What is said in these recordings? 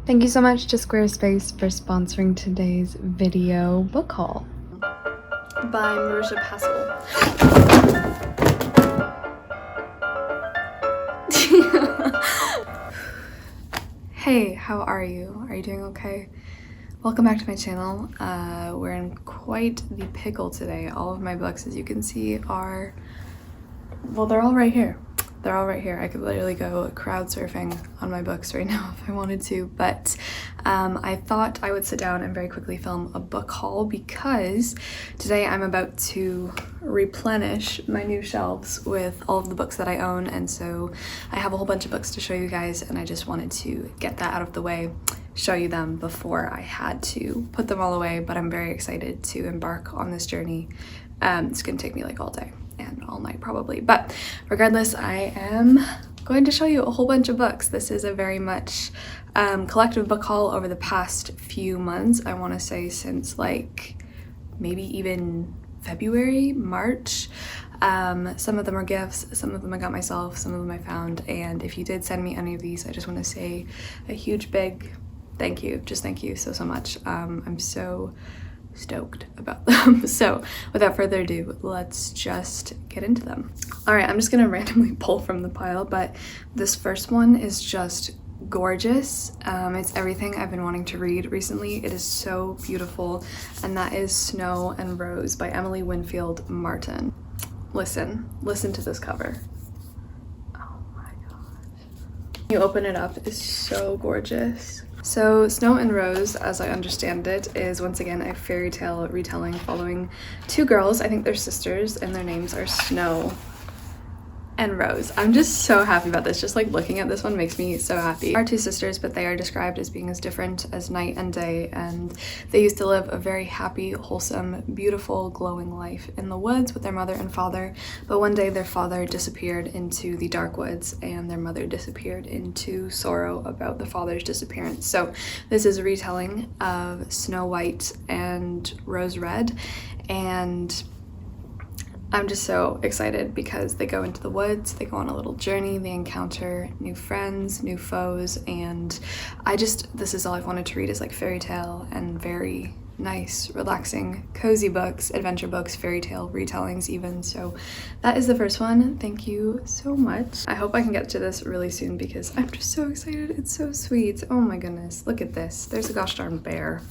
Thank you so much to Squarespace for sponsoring today's video book haul. By Marisha Passel. Hey, how are you? Are you doing okay? Welcome back to my channel. We're in quite the pickle today. All of my books, as you can see, are, well, they're all right here. They're all right here. I could literally go crowd surfing on my books right now if I wanted to, but I thought I would sit down and very quickly film a book haul because today I'm about to replenish my new shelves with all of the books that I own, and so I have a whole bunch of books to show you guys, and I just wanted to get that out of the way, show you them before I had to put them all away. But I'm very excited to embark on this journey. It's gonna take me like all day and all night probably, but regardless, I am going to show you a whole bunch of books. This is a very much collective book haul over the past few months. I want to say since like maybe even February, March. Some of them are gifts, some of them I got myself, some of them I found, and if you did send me any of these, I just want to say a huge big thank you. Just thank you so much. I'm so stoked about them. So without further ado, let's just get into them. All right, I'm just gonna randomly pull from the pile, but this first one is just gorgeous. It's everything I've been wanting to read recently. It is so beautiful, and that is Snow and Rose by Emily Winfield Martin. Listen to this cover. Oh my gosh. You open it up, it's so gorgeous. So Snow and Rose, as I understand it, is once again a fairy tale retelling following two girls. I think they're sisters, and their names are Snow and Rose. I'm just so happy about this. Just like looking at this one makes me so happy. They are two sisters, but they are described as being as different as night and day, and they used to live a very happy, wholesome, beautiful, glowing life in the woods with their mother and father. But one day their father disappeared into the dark woods, and their mother disappeared into sorrow about the father's disappearance. So this is a retelling of Snow White and Rose Red, and I'm just so excited because they go into the woods, they go on a little journey, they encounter new friends, new foes, and this is all I've wanted to read, is like fairy tale and very nice, relaxing, cozy books, adventure books, fairy tale retellings even. So that is the first one. Thank you so much. I hope I can get to this really soon because I'm just so excited. It's so sweet. Oh my goodness, look at this. There's a gosh darn bear.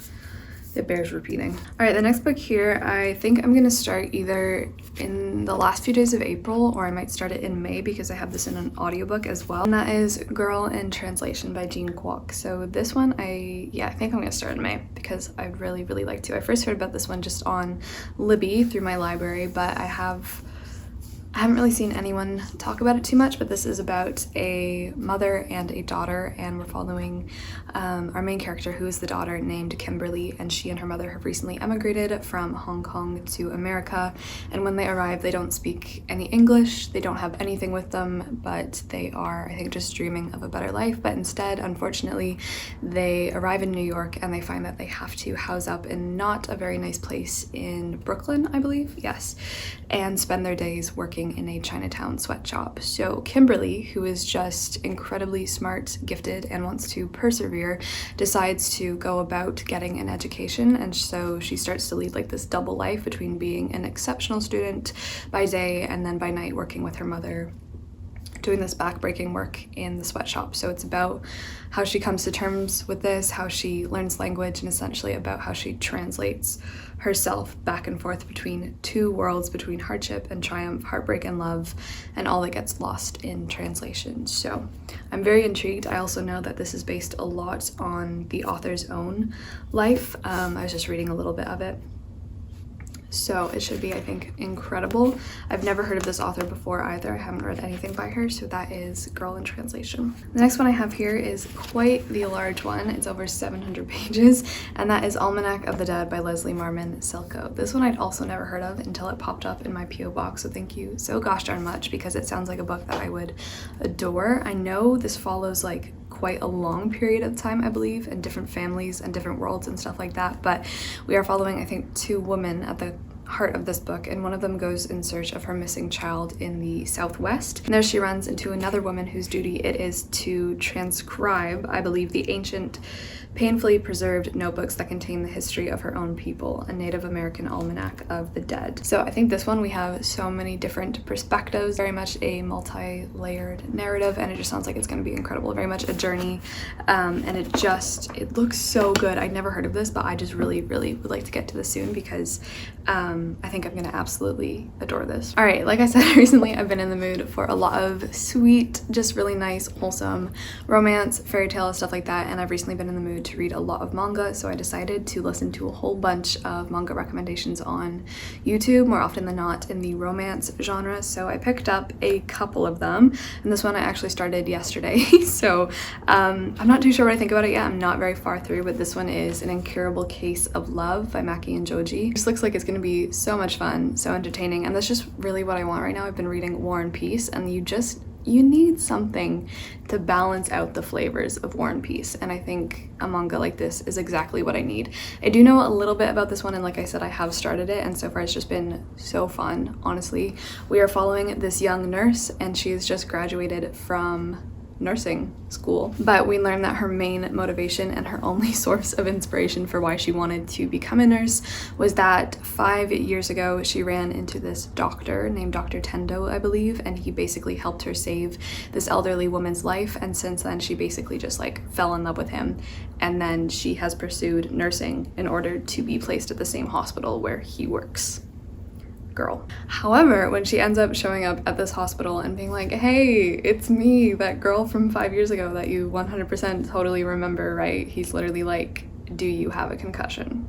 It bears repeating. All right, the next book here, I think I'm gonna start either in the last few days of April, or I might start it in May because I have this in an audiobook as well. And that is Girl in Translation by Jean Kwok. So this one, I think I'm gonna start in May because I'd really, really like to. I first heard about this one just on Libby through my library, but I haven't really seen anyone talk about it too much, but this is about a mother and a daughter, and we're following our main character, who is the daughter, named Kimberly, and she and her mother have recently emigrated from Hong Kong to America, and when they arrive, they don't speak any English, they don't have anything with them, but they are, I think, just dreaming of a better life. But instead, unfortunately, they arrive in New York and they find that they have to house up in not a very nice place in Brooklyn, I believe, yes, and spend their days working in a Chinatown sweatshop. So Kimberly, who is just incredibly smart, gifted, and wants to persevere, decides to go about getting an education, and so she starts to lead like this double life between being an exceptional student by day and then by night working with her mother, doing this backbreaking work in the sweatshop. So it's about how she comes to terms with this, how she learns language, and essentially about how she translates herself back and forth between two worlds, between hardship and triumph, heartbreak and love, and all that gets lost in translation. So I'm very intrigued. I also know that this is based a lot on the author's own life. I was just reading a little bit of it. So it should be, I think, incredible. I've never heard of this author before either. I haven't read anything by her, so that is Girl in Translation. The next one I have here is quite the large one. It's over 700 pages, and that is Almanac of the Dead by Leslie Marmon Silko. This one I'd also never heard of until it popped up in my P.O. box, so thank you so gosh darn much, because it sounds like a book that I would adore. I know this follows like quite a long period of time, I believe, and different families and different worlds and stuff like that, but we are following, I think, two women at the heart of this book, and one of them goes in search of her missing child in the Southwest. And there she runs into another woman whose duty it is to transcribe, I believe, the ancient, painfully preserved notebooks that contain the history of her own people, a Native American almanac of the dead. So I think this one we have so many different perspectives, very much a multi-layered narrative, and it just sounds like it's going to be incredible, very much a journey, and it looks so good. I'd never heard of this, but I just really would like to get to this soon because I think I'm gonna absolutely adore this. All right, like I said, recently I've been in the mood for a lot of sweet, just really nice, wholesome romance, fairy tale, stuff like that, and I've recently been in the mood to read a lot of manga, so I decided to listen to a whole bunch of manga recommendations on YouTube, more often than not in the romance genre, so I picked up a couple of them, and this one I actually started yesterday, so I'm not too sure what I think about it yet. I'm not very far through, but this one is An Incurable Case of Love by Maki and Joji. It just looks like it's going to be so much fun, so entertaining, and that's just really what I want right now. I've been reading War and Peace, and you need something to balance out the flavors of War and Peace, and I think a manga like this is exactly what I need. I do know a little bit about this one, and like I said, I have started it, and so far it's just been so fun, honestly. We are following this young nurse, and she has just graduated from nursing school, but we learned that her main motivation and her only source of inspiration for why she wanted to become a nurse was that 5 years ago she ran into this doctor named Dr. Tendo, I believe, and he basically helped her save this elderly woman's life, and since then she basically just like fell in love with him, and then she has pursued nursing in order to be placed at the same hospital where he works. Girl. However, when she ends up showing up at this hospital and being like, hey, it's me, that girl from 5 years ago that you 100% totally remember, right? He's literally like, do you have a concussion?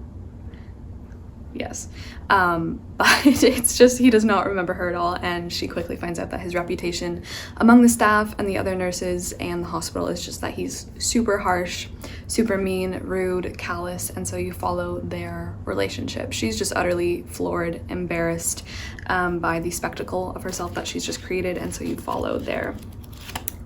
Yes. But it's just, he does not remember her at all, and she quickly finds out that his reputation among the staff and the other nurses and the hospital is just that he's super harsh, super mean, rude, callous, and so you follow their relationship. She's just utterly floored, embarrassed by the spectacle of herself that she's just created, and so you follow their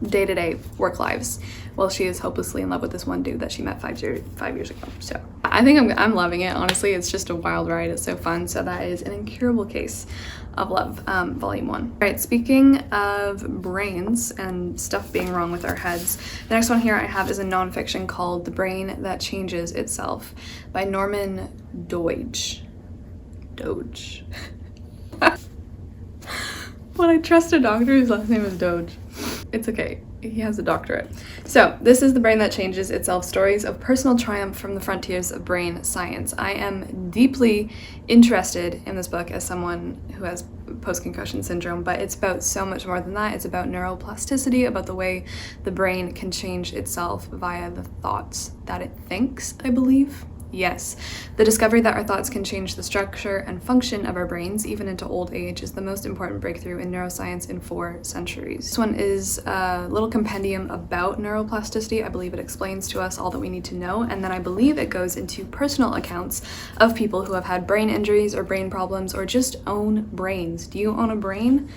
day-to-day work lives while she is hopelessly in love with this one dude that she met 5 years ago. So I think I'm loving it, honestly. It's just a wild ride. It's so fun. So that is An Incurable Case of Love, volume 1. All right, speaking of brains and stuff being wrong with our heads, the next one here I have is a nonfiction called The Brain That Changes Itself by Norman Doidge. When I trust a doctor whose last name is Doge. It's okay, he has a doctorate. So this is The Brain That Changes Itself, stories of personal triumph from the frontiers of brain science. I am deeply interested in this book as someone who has post-concussion syndrome, but it's about so much more than that. It's about neuroplasticity, about the way the brain can change itself via the thoughts that it thinks, I believe. Yes, the discovery that our thoughts can change the structure and function of our brains, even into old age, is the most important breakthrough in neuroscience in 4 centuries. This one is a little compendium about neuroplasticity. I believe it explains to us all that we need to know, and then I believe it goes into personal accounts of people who have had brain injuries or brain problems or just own brains. Do you own a brain?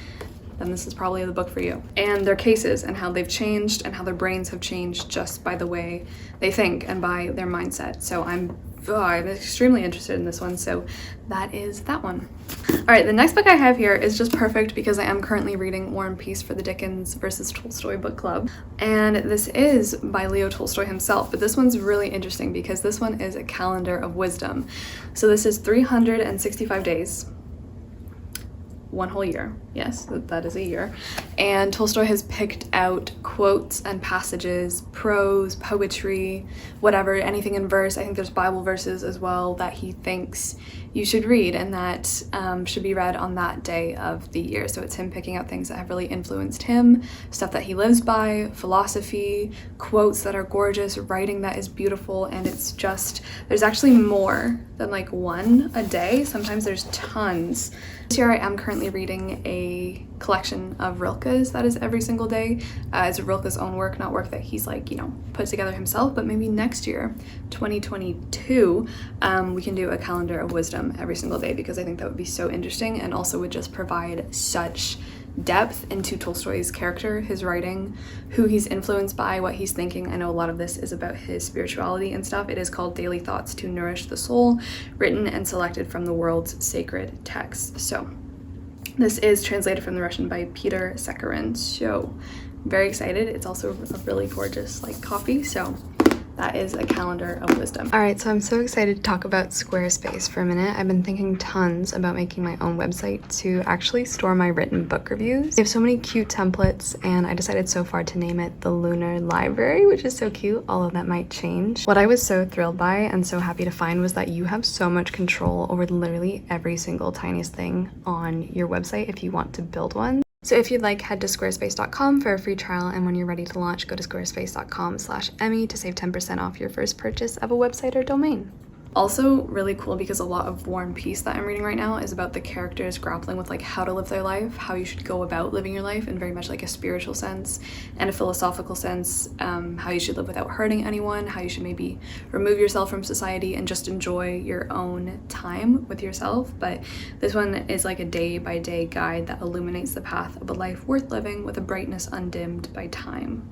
Then this is probably the book for you. And their cases and how they've changed and how their brains have changed just by the way they think and by their mindset. So I'm extremely interested in this one, so that is that one. All right, the next book I have here is just perfect because I am currently reading War and Peace for the Dickens versus Tolstoy book club, and this is by Leo Tolstoy himself, but this one's really interesting because this one is a calendar of wisdom. So this is 365 days, 1 whole year. Yes, that is a year. And Tolstoy has picked out quotes and passages, prose, poetry, whatever, anything in verse. I think there's Bible verses as well that he thinks you should read and that should be read on that day of the year. So it's him picking out things that have really influenced him, stuff that he lives by, philosophy, quotes that are gorgeous, writing that is beautiful, and it's just, there's actually more than like one a day. Sometimes there's tons. This year I am currently reading a collection of Rilke's that is every single day. It's Rilke's own work, not work that he's like, put together himself, but maybe next year, 2022, we can do a calendar of wisdom every single day because I think that would be so interesting and also would just provide such depth into Tolstoy's character, his writing, who he's influenced by, what he's thinking. I know a lot of this is about his spirituality and stuff. It is called Daily Thoughts to Nourish the Soul, written and selected from the world's sacred texts. So this is translated from the Russian by Peter Sekharin. So very excited. It's also a really gorgeous like copy. So that is a calendar of wisdom. All right, so I'm so excited to talk about Squarespace for a minute. I've been thinking tons about making my own website to actually store my written book reviews. They have so many cute templates, and I decided so far to name it the Lunar Library, which is so cute, although that might change. What I was so thrilled by and so happy to find was that you have so much control over literally every single tiniest thing on your website if you want to build one. So if you'd like, head to squarespace.com for a free trial, and when you're ready to launch, go to squarespace.com/Emmy to save 10% off your first purchase of a website or domain. Also really cool because a lot of War and Peace that I'm reading right now is about the characters grappling with like how to live their life, how you should go about living your life in very much like a spiritual sense and a philosophical sense, how you should live without hurting anyone, how you should maybe remove yourself from society and just enjoy your own time with yourself. But this one is like a day-by-day guide that illuminates the path of a life worth living with a brightness undimmed by time.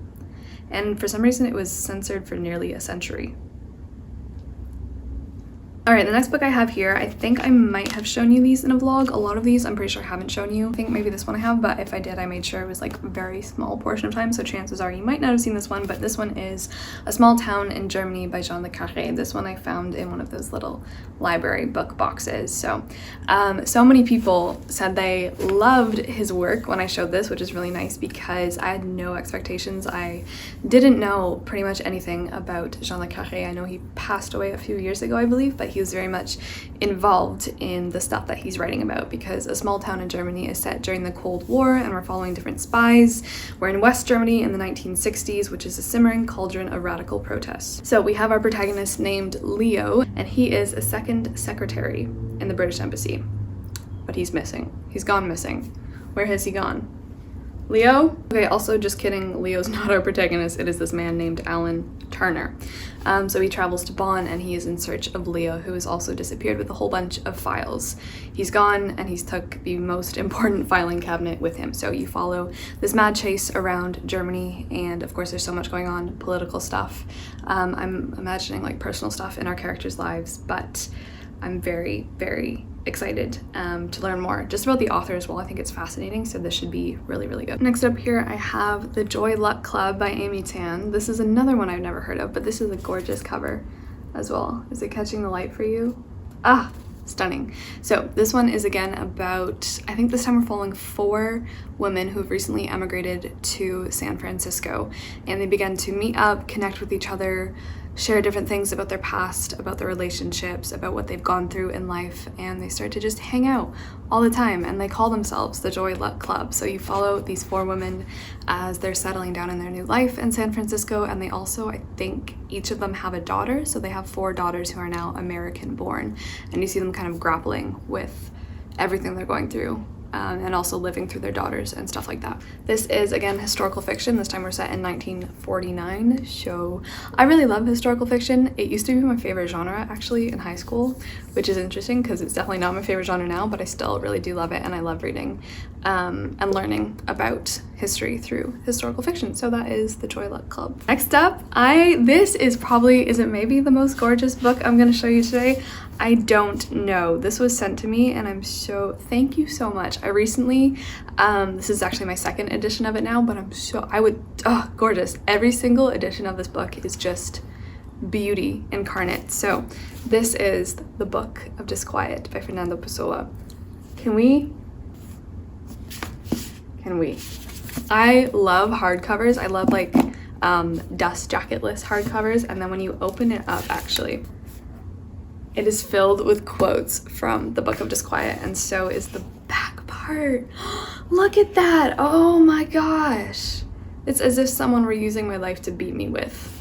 And for some reason it was censored for nearly a century. All right, the next book I have here, I think I might have shown you these in a vlog. A lot of these I'm pretty sure I haven't shown you. I think maybe this one I have, but if I did, I made sure it was like a very small portion of time, so chances are you might not have seen this one, but this one is A Small Town in Germany by Jean le Carré. This one I found in one of those little library book boxes. So many people said they loved his work when I showed this, which is really nice because I had no expectations. I didn't know pretty much anything about Jean le Carré. I know he passed away a few years ago, I believe, but he was very much involved in the stuff that he's writing about because A Small Town in Germany is set during the Cold War and we're following different spies. We're in West Germany in the 1960s, which is a simmering cauldron of radical protests. So we have our protagonist named Leo, and he is a second secretary in the British Embassy, but he's missing. He's gone missing. Where has he gone? Leo? Okay, also just kidding, Leo's not our protagonist. It is this man named Alan Turner. So he travels to Bonn and he is in search of Leo, who has also disappeared with a whole bunch of files. He's gone and he's took the most important filing cabinet with him. So you follow this mad chase around Germany, and of course there's so much going on, political stuff. I'm imagining like personal stuff in our characters' lives, but I'm very, very excited to learn more just about the author as well. I think it's fascinating, so this should be really, really good. Next up here, I have The Joy Luck Club by Amy Tan. This is another one I've never heard of, but this is a gorgeous cover as well. Is it catching the light for you? Ah, stunning. So this one is again about, I think this time we're following 4 women who have recently emigrated to San Francisco, and they begin to meet up, connect with each other, share different things about their past, about their relationships, about what they've gone through in life, and they start to just hang out all the time, and they call themselves the Joy Luck Club. So you follow these 4 women as they're settling down in their new life in San Francisco, and they also, I think each of them have a daughter, so they have 4 daughters who are now American born, and you see them kind of grappling with everything they're going through. And also living through their daughters and stuff like that. This is, again, historical fiction. This time we're set in 1949. So I really love historical fiction. It used to be my favorite genre, actually, in high school, which is interesting because it's definitely not my favorite genre now, but I still really do love it, and I love reading and learning about history through historical fiction. So that is The Joy Luck Club. Next up, this is it maybe the most gorgeous book I'm going to show you today? I don't know. This was sent to me, and thank you so much. I recently, this is actually my 2nd edition of it now, but gorgeous. Every single edition of this book is just beauty incarnate. So this is The Book of Disquiet by Fernando Pessoa. Can we? I love hardcovers. I love like dust jacketless hardcovers, and then when you open it up, actually, it is filled with quotes from The Book of Disquiet, and so is the back part. Look at that. Oh my gosh. It's as if someone were using my life to beat me with.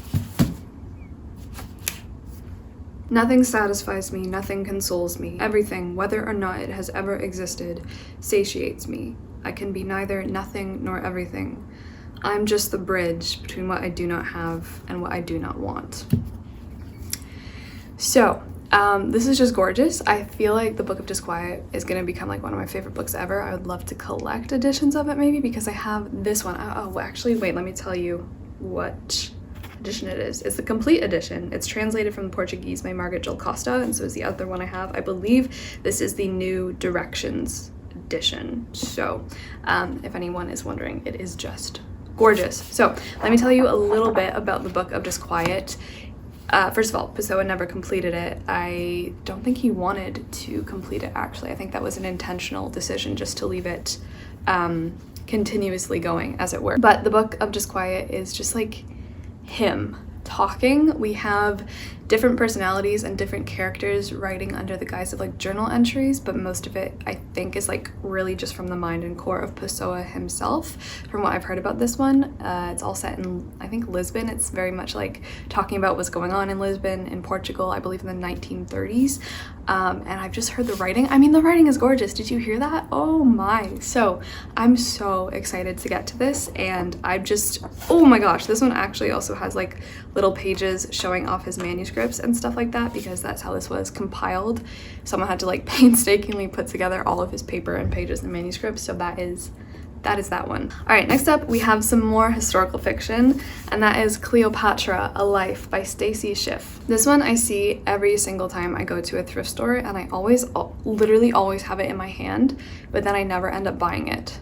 Nothing satisfies me, nothing consoles me. Everything, whether or not it has ever existed, satiates me. I can be neither nothing nor everything. I'm just the bridge between what I do not have and what I do not want. So, This is just gorgeous. I feel like the Book of Disquiet is gonna become like one of my favorite books ever. I would love to collect editions of it maybe, because I have this one. Oh, actually, wait, let me tell you what edition it is. It's the complete edition. It's translated from the Portuguese by Margaret Jill Costa, and so is the other one I have. I believe this is the New Directions edition. So if anyone is wondering, it is just gorgeous. So let me tell you a little bit about the Book of Disquiet. First of all, Pessoa never completed it. I don't think he wanted to complete it, actually. I think that was an intentional decision, just to leave it continuously going, as it were. But the Book of Disquiet is just like him talking. We have different personalities and different characters writing under the guise of like journal entries, but most of it I think is like really just from the mind and core of Pessoa himself, from what I've heard about this one. It's all set in, I think, Lisbon. It's very much like talking about what's going on in Lisbon, in Portugal, I believe in the 1930s. And I've just heard the writing. I mean, the writing is gorgeous. Did you hear that? Oh my. So I'm so excited to get to this, and I've just, oh my gosh, this one actually also has like little pages showing off his manuscripts and stuff like that, because that's how this was compiled. Someone had to like painstakingly put together all of his paper and pages and manuscripts. So that is that one. All right, next up we have some more historical fiction, and that is Cleopatra A Life by Stacy Schiff. This one I see every single time I go to a thrift store, and I literally always have it in my hand, but then I never end up buying it.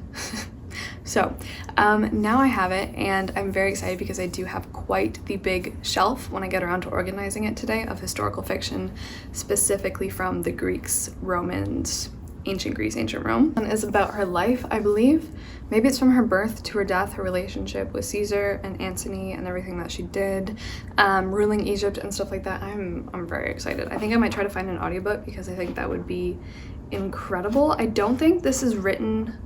So now I have it, and I'm very excited because I do have quite the big shelf when I get around to organizing it today of historical fiction, specifically from the Greeks, Romans, ancient Greece, ancient Rome. And is about her life, I believe. Maybe it's from her birth to her death, her relationship with Caesar and Antony and everything that she did, ruling Egypt and stuff like that. I'm very excited. I think I might try to find an audiobook, because I think that would be incredible. I don't think this is written,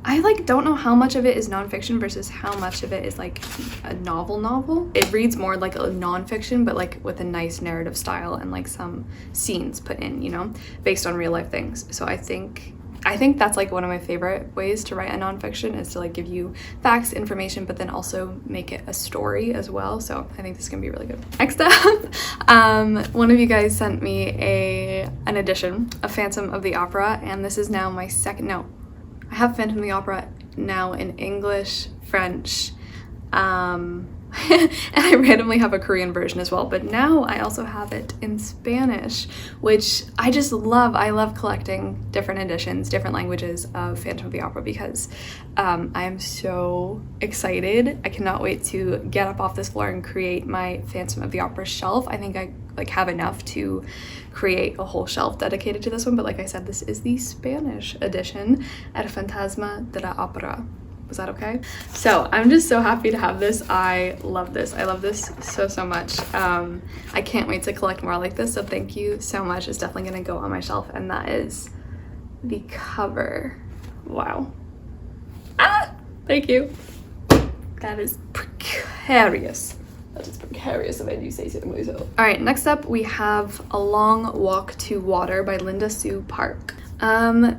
I like don't know how much of it is nonfiction versus how much of it is like a novel. It reads more like a nonfiction, but like with a nice narrative style and like some scenes put in, you know, based on real life things. So I think that's like one of my favorite ways to write a nonfiction, is to like give you facts, information, but then also make it a story as well. So I think this is gonna be really good. Next up, one of you guys sent me an edition of Phantom of the Opera, and this is now my second. No, I have Phantom of the Opera now in English, French, and I randomly have a Korean version as well, but now I also have it in Spanish, which I just love. I love collecting different editions, different languages of Phantom of the Opera, because I am so excited. I cannot wait to get up off this floor and create my Phantom of the Opera shelf. I think I like have enough to create a whole shelf dedicated to this one, but like I said, this is the Spanish edition, El Fantasma de la Opera. Was that okay? So I'm just so happy to have this. I love this. I love this so much. I can't wait to collect more like this, so thank you so much. It's definitely gonna go on my shelf, and that is the cover. Wow. Ah! Thank you. That is precarious. That is precarious, if I do say so myself. All right, next up we have A Long Walk to Water by Linda Sue Park.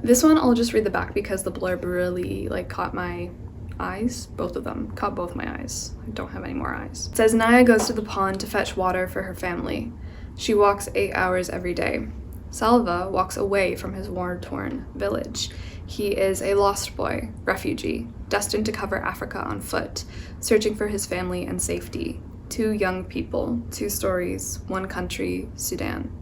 This one I'll just read the back because the blurb really like caught my eyes. Both of them caught both my eyes. I don't have any more eyes. It says, Naya goes to the pond to fetch water for her family. She walks 8 hours every day. Salva walks away from his war-torn village. He is a lost boy, refugee, destined to cover Africa on foot, searching for his family and safety. 2 young people, 2 stories, 1 country, Sudan.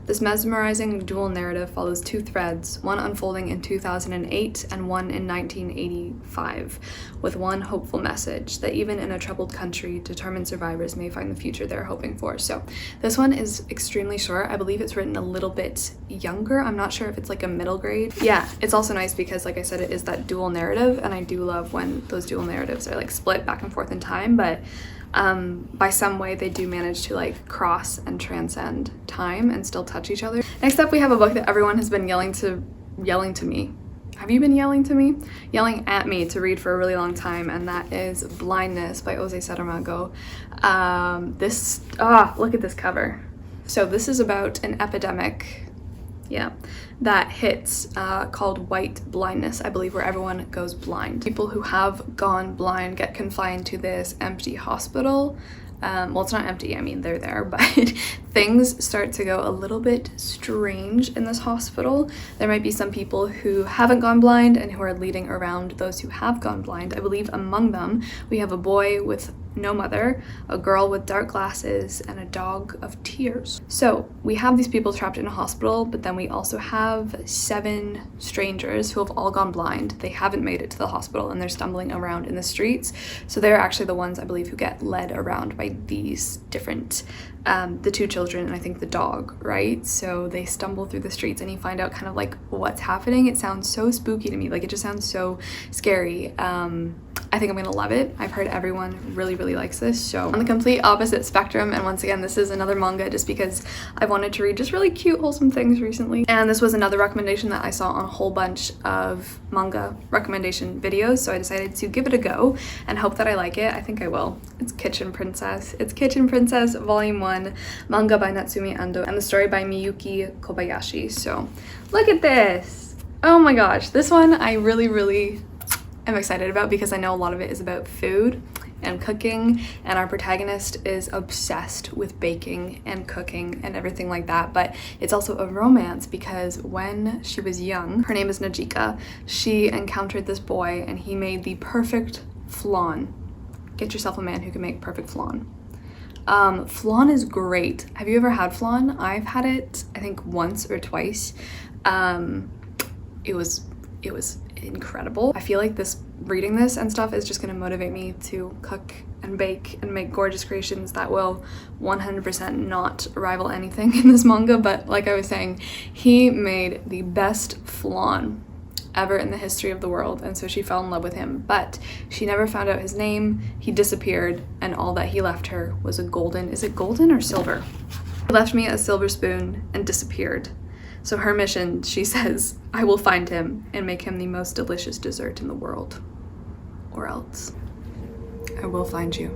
This mesmerizing dual narrative follows 2 threads, one unfolding in 2008 and one in 1985, with one hopeful message that even in a troubled country, determined survivors may find the future they're hoping for. So this one is extremely short. I believe it's written a little bit younger. I'm not sure if it's like a middle grade. Yeah, it's also nice because, like I said, it is that dual narrative, and I do love when those dual narratives are like split back and forth in time, but by some way they do manage to like cross and transcend time and still touch each other. Next up we have a book that everyone has been yelling to me. Have you been yelling to me? Yelling at me to read for a really long time, and that is Blindness by Jose Saramago. Look at this cover. So this is about an epidemic, that hits called white blindness, I believe, where everyone goes blind. People who have gone blind get confined to this empty hospital Well, it's not empty, I mean, they're there, but things start to go a little bit strange in this hospital. There might be some people who haven't gone blind and who are leading around those who have gone blind. I believe among them, we have a boy with no mother, a girl with dark glasses, and a dog of tears. So we have these people trapped in a hospital, but then we also have 7 strangers who have all gone blind. They haven't made it to the hospital and they're stumbling around in the streets. So they're actually the ones, I believe, who get led around by these different, the 2 children and I think the dog, right? So they stumble through the streets and you find out kind of like what's happening. It sounds so spooky to me, like it just sounds so scary. I think I'm gonna love it. I've heard everyone really, really likes this. So on the complete opposite spectrum, and once again, this is another manga just because I wanted to read just really cute, wholesome things recently. And this was another recommendation that I saw on a whole bunch of manga recommendation videos. So I decided to give it a go and hope that I like it. I think I will. It's Kitchen Princess. It's Kitchen Princess Volume 1, manga by Natsumi Ando, and the story by Miyuki Kobayashi. So look at this. Oh my gosh, this one I really I'm excited about because I know a lot of it is about food and cooking, and our protagonist is obsessed with baking and cooking and everything like that. But it's also a romance because when she was young, her name is Najika, she encountered this boy and he made the perfect flan. Get yourself a man who can make perfect flan. Flan is great. Have you ever had flan? I've had it, I think once or twice. It was incredible. I feel like reading this and stuff is just gonna motivate me to cook and bake and make gorgeous creations that will 100% not rival anything in this manga. But like I was saying, he made the best flan ever in the history of the world, and so she fell in love with him, but she never found out his name. He disappeared, and all that he left her was a golden, is it golden or silver? He left me a silver spoon and disappeared. So her mission, she says, I will find him and make him the most delicious dessert in the world. Or else, I will find you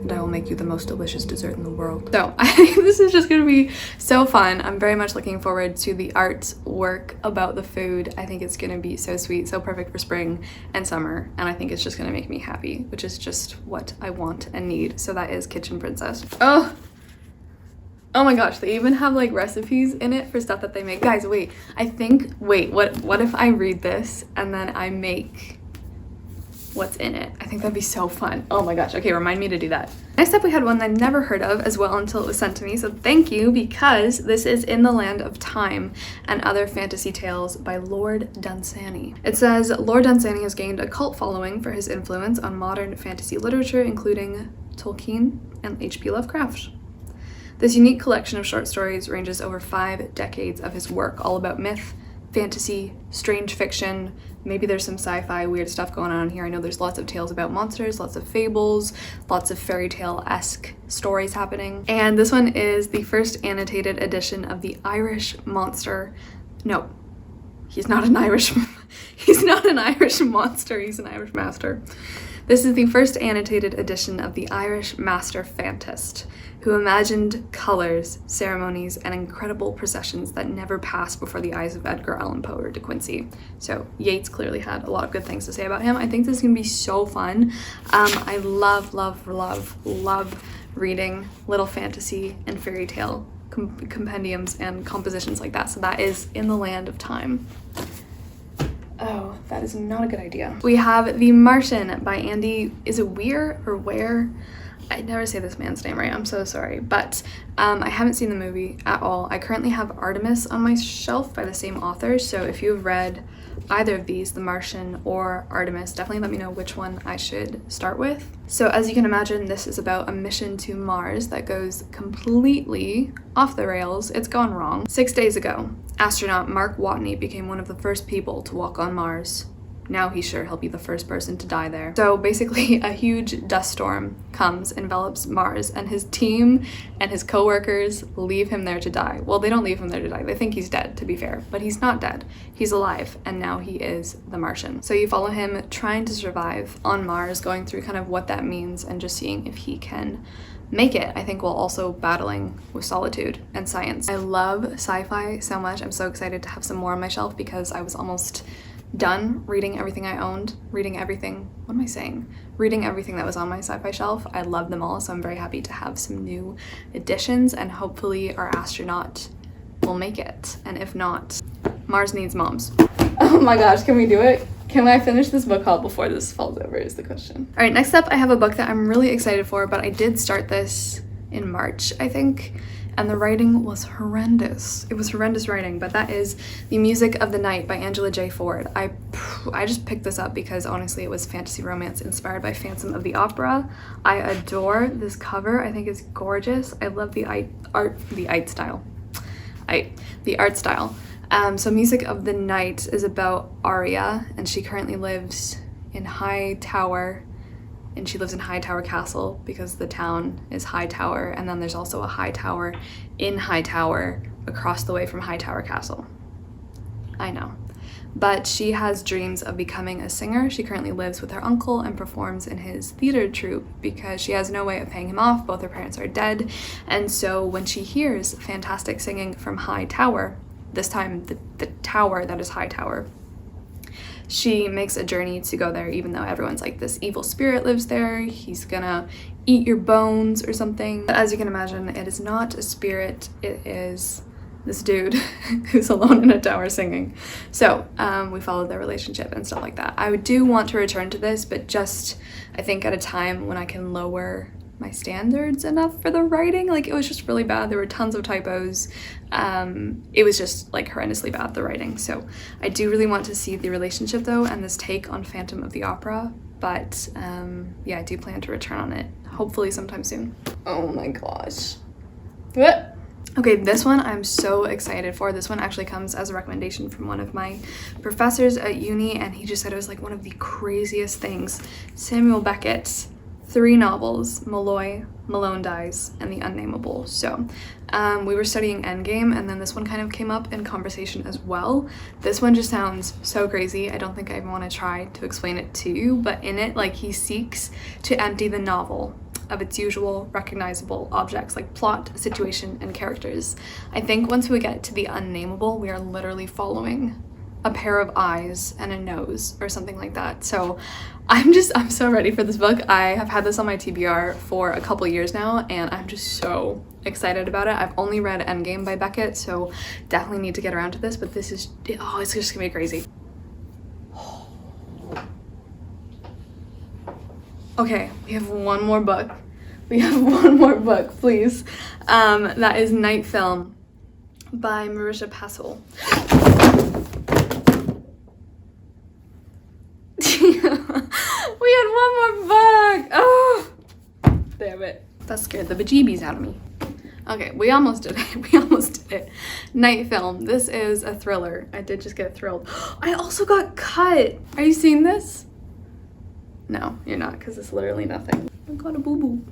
and I will make you the most delicious dessert in the world. So I think this is just gonna be so fun. I'm very much looking forward to the artwork about the food. I think it's gonna be so sweet, so perfect for spring and summer. And I think it's just gonna make me happy, which is just what I want and need. So that is Kitchen Princess. Oh my gosh, they even have like recipes in it for stuff that they make. Guys, wait, what if I read this and then I make what's in it? I think that'd be so fun. Oh my gosh, okay, remind me to do that. Next up, we had one that I'd never heard of as well until it was sent to me, so thank you, because this is In the Land of Time and Other Fantasy Tales by Lord Dunsany. It says, Lord Dunsany has gained a cult following for his influence on modern fantasy literature, including Tolkien and H.P. Lovecraft. This unique collection of short stories ranges over 5 decades of his work, all about myth, fantasy, strange fiction. Maybe there's some sci-fi weird stuff going on here. I know there's lots of tales about monsters, lots of fables, lots of fairy tale-esque stories happening. And this one is the first annotated edition of the Irish monster. No, he's not an Irish monster, he's an Irish master. This is the first annotated edition of the Irish master fantast, who imagined colors, ceremonies, and incredible processions that never passed before the eyes of Edgar Allan Poe or De Quincey. So Yeats clearly had a lot of good things to say about him. I think this is gonna be so fun. I love reading little fantasy and fairy tale compendiums and compositions like that. So that is In the Land of Time. Oh, that is not a good idea. We have The Martian by Andy, is it Weir or Ware? I never say this man's name right, I'm so sorry. But I haven't seen the movie at all. I currently have Artemis on my shelf by the same author, so if you've read either of these, The Martian or Artemis, definitely let me know which one I should start with. So as you can imagine, this is about a mission to Mars that goes completely off the rails. It's gone wrong. 6 days ago, astronaut Mark Watney became one of the first people to walk on Mars. Now he's sure he'll be the first person to die there. So basically a huge dust storm comes, envelops Mars, and his team and his co-workers leave him there to die. Well, they don't leave him there to die. They think he's dead, to be fair, but he's not dead. He's alive, and now he is the Martian. So you follow him trying to survive on Mars, going through kind of what that means and just seeing if he can make it, I think, while also battling with solitude and science. I love sci-fi so much. I'm so excited to have some more on my shelf because I was almost done reading everything I owned, reading everything that was on my sci-fi shelf. I love them all, so I'm very happy to have some new additions, and hopefully our astronaut will make it. And if not, Mars needs moms. Oh my gosh, can we do it? Can I finish this book haul before this falls over is the question. All right, next up I have a book that I'm really excited for, but I did start this in March, I think, and the writing was horrendous. It was horrendous writing, but that is The Music of the Night by Angela J. Ford. I just picked this up because honestly it was fantasy romance inspired by Phantom of the Opera. I adore this cover. I think it's gorgeous. I love the art style. So Music of the Night is about Arya, and she currently lives in Hightower, and she lives in Hightower Castle because the town is Hightower, and then there's also a Hightower in Hightower across the way from Hightower Castle. I know. But she has dreams of becoming a singer. She currently lives with her uncle and performs in his theater troupe because she has no way of paying him off. Both her parents are dead, and so when she hears fantastic singing from Hightower, this time the tower that is Hightower, she makes a journey to go there, even though everyone's like, this evil spirit lives there, he's gonna eat your bones or something. But as you can imagine, it is not a spirit, it is this dude who's alone in a tower singing. So we follow their relationship and stuff like that. I do want to return to this, but just I think at a time when I can lower my standards enough for the writing. Like, it was just really bad. There were tons of typos. It was just like horrendously bad, the writing. So I do really want to see the relationship though, and this take on Phantom of the Opera, but yeah, I do plan to return on it hopefully sometime soon. Oh my gosh. What? Okay, this one I'm so excited for. This one actually comes as a recommendation from one of my professors at uni, and he just said it was like one of the craziest things. Samuel Beckett's 3 novels, Malloy, Malone Dies, and The Unnameable. So we were studying Endgame, and then this one kind of came up in conversation as well. This one just sounds so crazy. I don't think I even want to try to explain it to you, but in it, like, he seeks to empty the novel of its usual recognizable objects like plot, situation, and characters. I think once we get to The Unnameable, we are literally following a pair of eyes and a nose or something like that. So I'm so ready for this book. I have had this on my TBR for a couple years now, and I'm just so excited about it. I've only read Endgame by Beckett, so definitely need to get around to this, but this is, oh, it's just gonna be crazy. Okay, we have one more book. Please. That is Night Film by Marisha Passel. We had one more book. Oh, damn it. That scared the bejeebies out of me. Okay, we almost did it. Night Film. This is a thriller. I did just get thrilled. I also got cut. Are you seeing this? No, you're not, because it's literally nothing. I got a boo-boo.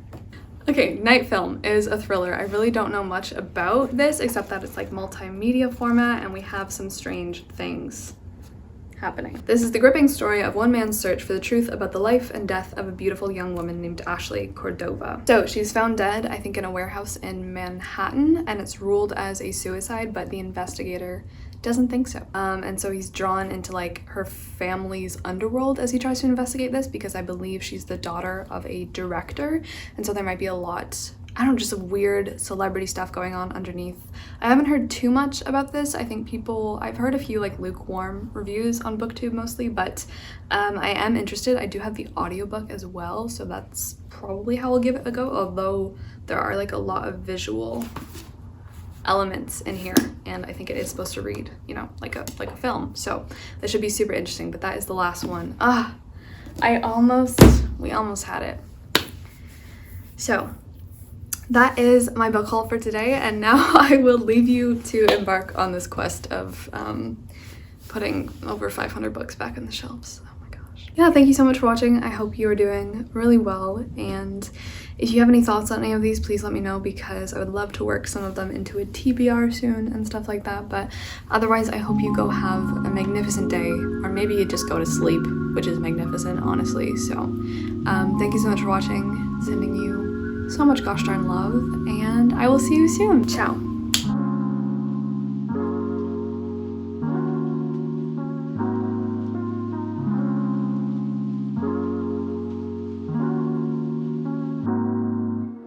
Okay, Night Film is a thriller. I really don't know much about this, except that it's like multimedia format, and we have some strange things happening. This is the gripping story of one man's search for the truth about the life and death of a beautiful young woman named Ashley Cordova. So she's found dead, I think, in a warehouse in Manhattan, and it's ruled as a suicide, but the investigator doesn't think so. And so he's drawn into like her family's underworld as he tries to investigate this, because I believe she's the daughter of a director, and so there might be a lot, I don't know, just some weird celebrity stuff going on underneath. I haven't heard too much about this. I think I've heard a few like lukewarm reviews on BookTube mostly, but I am interested. I do have the audiobook as well, so that's probably how I'll give it a go, although there are like a lot of visual elements in here, and I think it is supposed to read, you know, like a film, so that should be super interesting. But that is the last one. We almost had it. So that is my book haul for today, and now I will leave you to embark on this quest of putting over 500 books back in the shelves. Oh my gosh. Yeah, thank you so much for watching. I hope you are doing really well, and if you have any thoughts on any of these, please let me know, because I would love to work some of them into a TBR soon and stuff like that. But otherwise, I hope you go have a magnificent day, or maybe you just go to sleep, which is magnificent, honestly. So thank you so much for watching, sending you so much gosh darn love, and I will see you soon. Ciao.